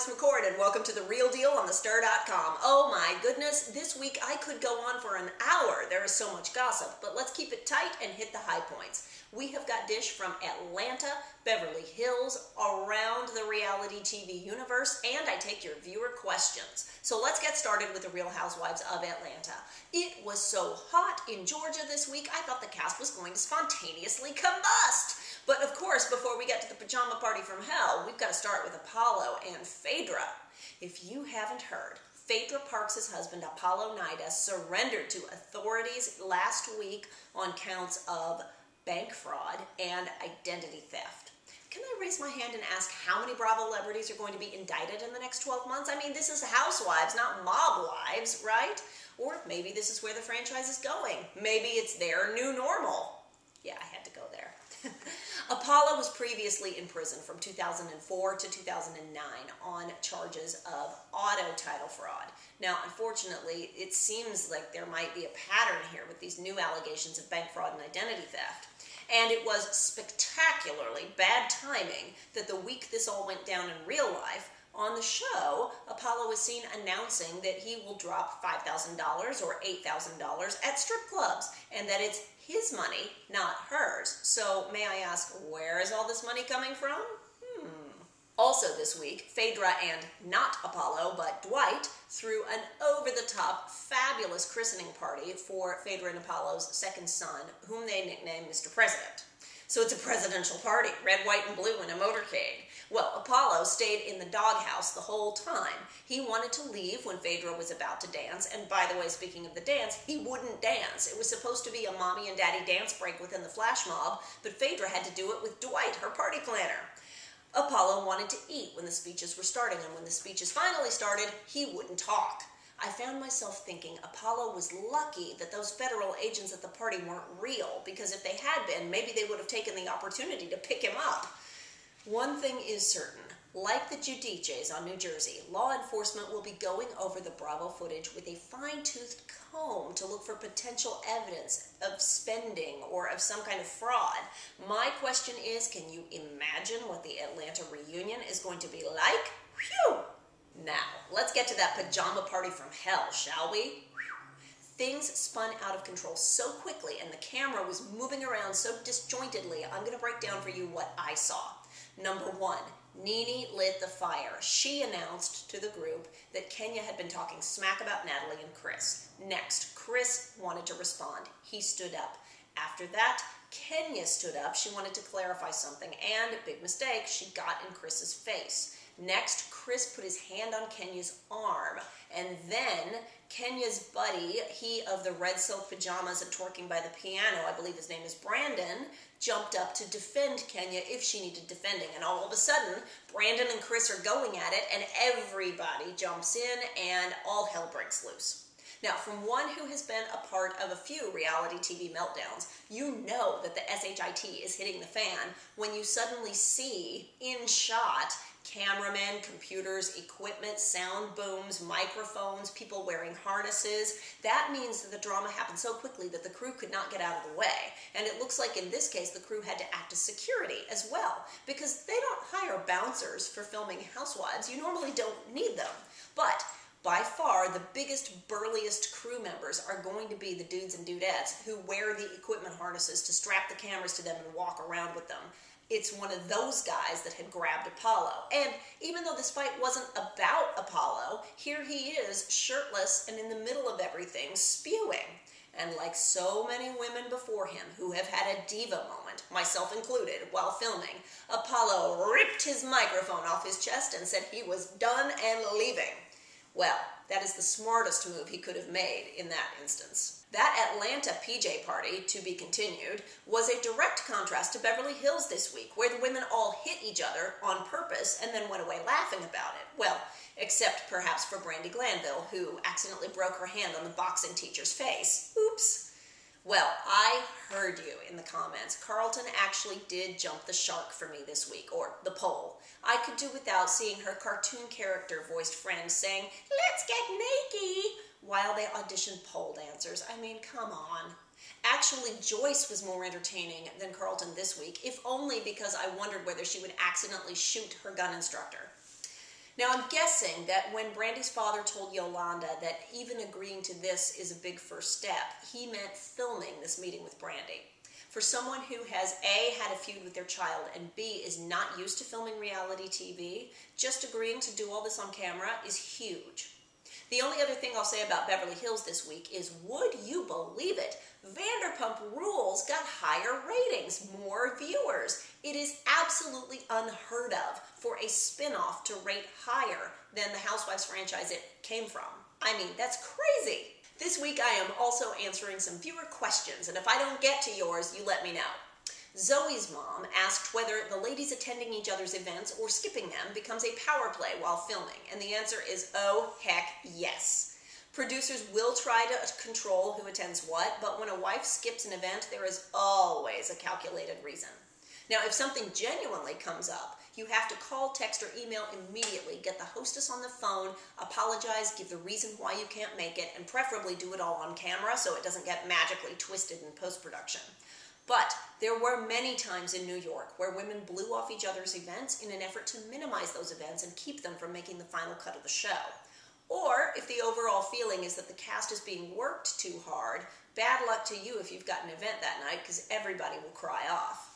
Alex McCord, and welcome to The Real Deal on thestir.com. Oh my goodness, this week I could go on for an hour. There is so much gossip, but let's keep it tight and hit the high points. We have got dish from Atlanta, Beverly Hills, around the reality TV universe, and I take your viewer questions. So let's get started with the Real Housewives of Atlanta. It was so hot in Georgia this week, I thought the cast was going to spontaneously combust. But of course, before we get to the pajama party from hell, we've got to start with Apollo and Phaedra. If you haven't heard, Phaedra Parks' husband, Apollo Nida, surrendered to authorities last week on counts of bank fraud and identity theft. Can I raise my hand and ask how many Bravo celebrities are going to be indicted in the next 12 months? I mean, this is Housewives, not Mob Wives, right? Or maybe this is where the franchise is going. Maybe it's their new normal. Yeah, I had to go there. Apollo was previously in prison from 2004 to 2009 on charges of auto title fraud. Now, unfortunately, it seems like there might be a pattern here with these new allegations of bank fraud and identity theft. And it was spectacularly bad timing that the week this all went down in real life, on the show, Apollo was seen announcing that he will drop $5,000 or $8,000 at strip clubs, and that it's his money, not hers. So may I ask, where is all this money coming from? Also this week, Phaedra and not Apollo, but Dwight, threw an over-the-top, fabulous christening party for Phaedra and Apollo's second son, whom they nicknamed Mr. President. So it's a presidential party, red, white, and blue in a motorcade. Well, Apollo stayed in the doghouse the whole time. He wanted to leave when Phaedra was about to dance, and by the way, speaking of the dance, he wouldn't dance. It was supposed to be a mommy and daddy dance break within the flash mob, but Phaedra had to do it with Dwight, her party planner. Apollo wanted to eat when the speeches were starting, and when the speeches finally started, he wouldn't talk. I found myself thinking Apollo was lucky that those federal agents at the party weren't real, because if they had been, maybe they would have taken the opportunity to pick him up. One thing is certain, like the Giudices on New Jersey, law enforcement will be going over the Bravo footage with a fine-toothed comb to look for potential evidence of spending or of some kind of fraud. My question is, can you imagine what the Atlanta reunion is going to be like? Phew! Now, let's get to that pajama party from hell, shall we? Things spun out of control so quickly and the camera was moving around so disjointedly, I'm going to break down for you what I saw. Number one, Nene lit the fire. She announced to the group that Kenya had been talking smack about Natalie and Chris. Next, Chris wanted to respond. He stood up. After that, Kenya stood up. She wanted to clarify something, and, big mistake, she got in Chris's face. Next, Chris put his hand on Kenya's arm, and then Kenya's buddy, he of the red silk pajamas and twerking by the piano, I believe his name is Brandon, jumped up to defend Kenya if she needed defending. And all of a sudden, Brandon and Chris are going at it, and everybody jumps in, and all hell breaks loose. Now, from one who has been a part of a few reality TV meltdowns, you know that the SHIT is hitting the fan when you suddenly see, in shot, cameramen, computers, equipment, sound booms, microphones, people wearing harnesses. That means that the drama happened so quickly that the crew could not get out of the way. And it looks like in this case the crew had to act as security as well, because they don't hire bouncers for filming Housewives. You normally don't need them. But by far, the biggest, burliest crew members are going to be the dudes and dudettes who wear the equipment harnesses to strap the cameras to them and walk around with them. It's one of those guys that had grabbed Apollo. And even though this fight wasn't about Apollo, here he is, shirtless and in the middle of everything, spewing. And like so many women before him who have had a diva moment, myself included, while filming, Apollo ripped his microphone off his chest and said he was done and leaving. Well, that is the smartest move he could have made in that instance. That Atlanta PJ party, to be continued, was a direct contrast to Beverly Hills this week, where the women all hit each other on purpose and then went away laughing about it. Well, except perhaps for Brandi Glanville, who accidentally broke her hand on the boxing teacher's face. Oops. Well, I heard you in the comments. Carlton actually did jump the shark for me this week, or the pole. I could do without seeing her cartoon character-voiced friend saying, "Let's get naked," while they auditioned pole dancers. I mean, come on. Actually, Joyce was more entertaining than Carlton this week, if only because I wondered whether she would accidentally shoot her gun instructor. Now, I'm guessing that when Brandy's father told Yolanda that even agreeing to this is a big first step, he meant filming this meeting with Brandy. For someone who has A, had a feud with their child, and B, is not used to filming reality TV, just agreeing to do all this on camera is huge. The only other thing I'll say about Beverly Hills this week is, would you believe it? Vanderpump Rules got higher ratings, more viewers. It is absolutely unheard of for a spin-off to rate higher than the Housewives franchise it came from. I mean, that's crazy. This week I am also answering some viewer questions, and if I don't get to yours, you let me know. Zoe's mom asked whether the ladies attending each other's events or skipping them becomes a power play while filming, and the answer is, oh heck yes. Producers will try to control who attends what, but when a wife skips an event, there is always a calculated reason. Now, if something genuinely comes up, you have to call, text, or email immediately, get the hostess on the phone, apologize, give the reason why you can't make it, and preferably do it all on camera so it doesn't get magically twisted in post-production. But there were many times in New York where women blew off each other's events in an effort to minimize those events and keep them from making the final cut of the show. Or, if the overall feeling is that the cast is being worked too hard, bad luck to you if you've got an event that night, because everybody will cry off.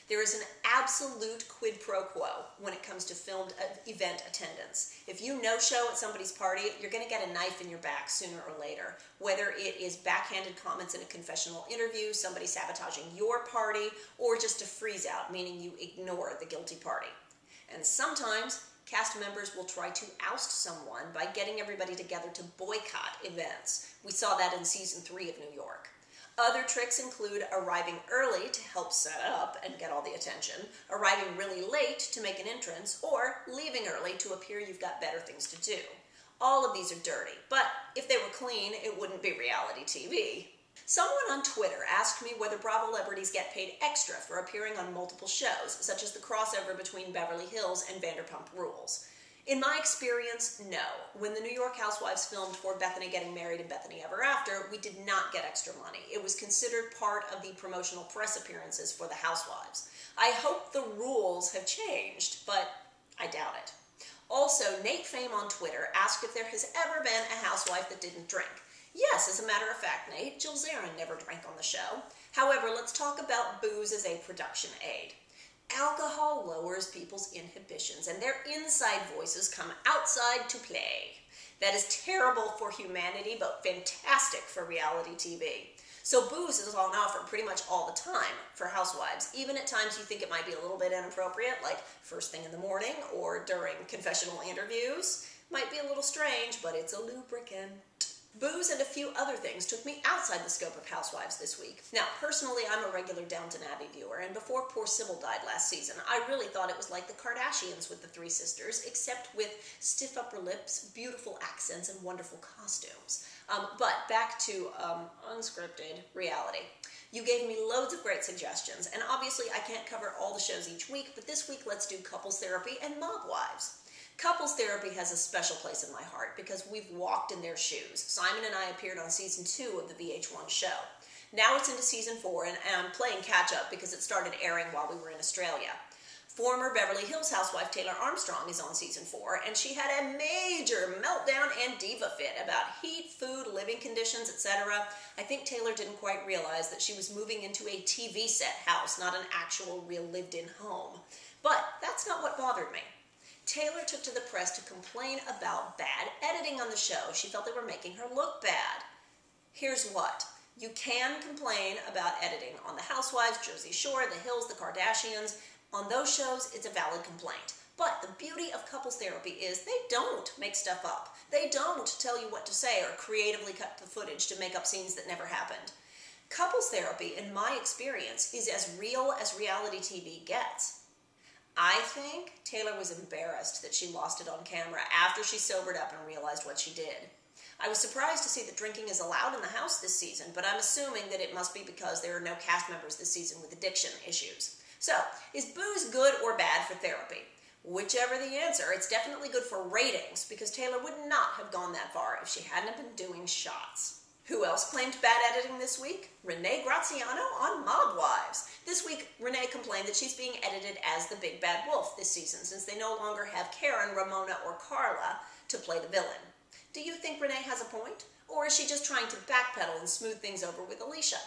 There is an absolute quid pro quo when it comes to filmed event attendance. If you no-show at somebody's party, you're going to get a knife in your back sooner or later. Whether it is backhanded comments in a confessional interview, somebody sabotaging your party, or just a freeze-out, meaning you ignore the guilty party. And sometimes, cast members will try to oust someone by getting everybody together to boycott events. We saw that in season 3 of New York. Other tricks include arriving early to help set up and get all the attention, arriving really late to make an entrance, or leaving early to appear you've got better things to do. All of these are dirty, but if they were clean, it wouldn't be reality TV. Someone on Twitter asked me whether Bravo celebrities get paid extra for appearing on multiple shows, such as the crossover between Beverly Hills and Vanderpump Rules. In my experience, no. When the New York Housewives filmed For Bethany Getting Married and Bethany Ever After, we did not get extra money. It was considered part of the promotional press appearances for the Housewives. I hope the rules have changed, but I doubt it. Also, Nate Fame on Twitter asked if there has ever been a housewife that didn't drink. Yes, as a matter of fact, Nate, Jill Zarin never drank on the show. However, let's talk about booze as a production aid. Alcohol lowers people's inhibitions, and their inside voices come outside to play. That is terrible for humanity, but fantastic for reality TV. So booze is on offer pretty much all the time for housewives, even at times you think it might be a little bit inappropriate, like first thing in the morning or during confessional interviews. Might be a little strange, but it's a lubricant. Booze and a few other things took me outside the scope of Housewives this week. Now, personally, I'm a regular Downton Abbey viewer, and before poor Sybil died last season, I really thought it was like the Kardashians with the three sisters, except with stiff upper lips, beautiful accents, and wonderful costumes. But back to unscripted reality. You gave me loads of great suggestions, and obviously I can't cover all the shows each week, but this week let's do Couples Therapy and Mob Wives. Couples Therapy has a special place in my heart because we've walked in their shoes. Simon and I appeared on season 2 of the VH1 show. Now it's into season 4, and I'm playing catch up because it started airing while we were in Australia. Former Beverly Hills housewife Taylor Armstrong is on season 4, and she had a major meltdown and diva fit about heat, food, living conditions, etc. I think Taylor didn't quite realize that she was moving into a TV set house, not an actual real lived-in home. But that's not what bothered me. Taylor took to the press to complain about bad editing on the show. She felt they were making her look bad. Here's what. You can complain about editing on The Housewives, Jersey Shore, The Hills, The Kardashians. On those shows, it's a valid complaint. But the beauty of Couples Therapy is they don't make stuff up. They don't tell you what to say or creatively cut the footage to make up scenes that never happened. Couples Therapy, in my experience, is as real as reality TV gets. I think Taylor was embarrassed that she lost it on camera after she sobered up and realized what she did. I was surprised to see that drinking is allowed in the house this season, but I'm assuming that it must be because there are no cast members this season with addiction issues. So, is booze good or bad for therapy? Whichever the answer, it's definitely good for ratings because Taylor would not have gone that far if she hadn't been doing shots. Who else claimed bad editing this week? Renee Graziano on Mob Wives. This week, Renee complained that she's being edited as the big bad wolf this season since they no longer have Karen, Ramona, or Carla to play the villain. Do you think Renee has a point? Or is she just trying to backpedal and smooth things over with Alicia?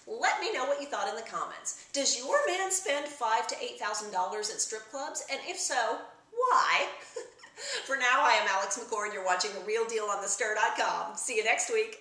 Let me know what you thought in the comments. Does your man spend $5,000 to $8,000 at strip clubs? And if so, why? For now, I am Alex McCord. You're watching The Real Deal on thestir.com. See you next week.